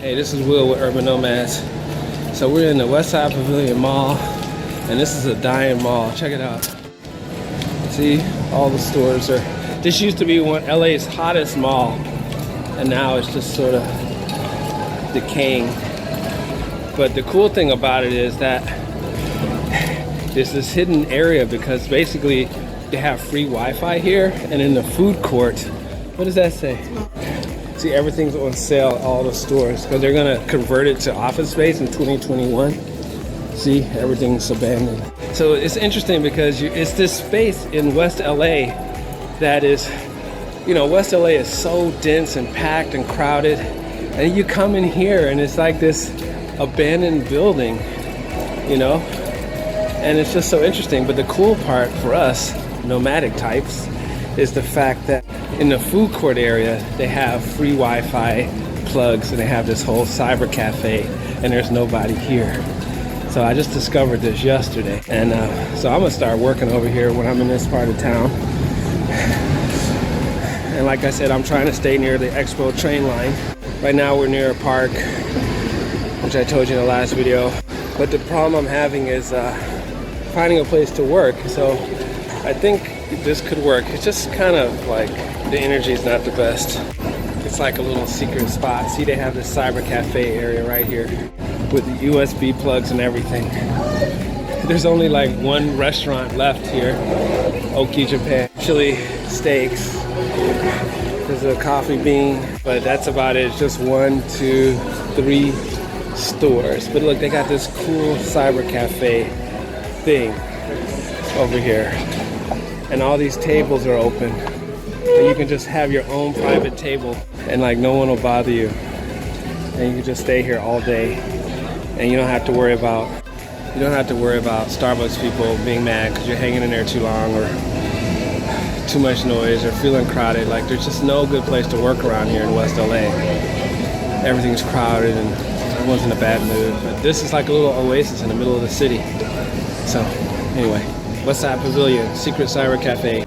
Hey, this is Will with Urban Nomads. So we're in the Westside Pavilion Mall, and this is a dying mall. Check it out. See, all the stores are. This used to be one LA's hottest mall, and now it's just sort of decaying. But the cool thing about it is that there's this hidden area because basically they have free Wi-Fi here, and in the food court, what does that say? See, everything's on sale at all the stores because they're gonna convert it to office space in 2021. See, everything's abandoned. So it's interesting because it's this space in West LA that is, you know, West LA is so dense and packed and crowded, and you come in here and it's like this abandoned building, you know, and it's just so interesting. But the cool part for us nomadic types is the fact that in the food court area they have free Wi-Fi plugs, and they have this whole cyber cafe, and there's nobody here. So I just discovered this yesterday, and so I'm gonna start working over here when I'm in this part of town. And like I said, I'm trying to stay near the Expo train line. Right now we're near a park, which I told you in the last video, but the problem I'm having is finding a place to work. So I think this could work. It's just kind of like the energy is not the best. It's like a little secret spot. See, they have this cyber cafe area right here with the USB plugs and everything. There's only like one restaurant left here, Oki Japan. Chili steaks. There's a coffee bean, but that's about it. It's just 1, 2, 3 stores. But look, they got this cool cyber cafe thing over here. And all these tables are open. And you can just have your own private table, and like no one will bother you. And you can just stay here all day. And you don't have to worry about Starbucks people being mad because you're hanging in there too long or too much noise or feeling crowded. Like, there's just no good place to work around here in West LA. Everything's crowded and everyone's in a bad mood. But this is like a little oasis in the middle of the city. So anyway, Westside Pavilion, secret cyber cafe.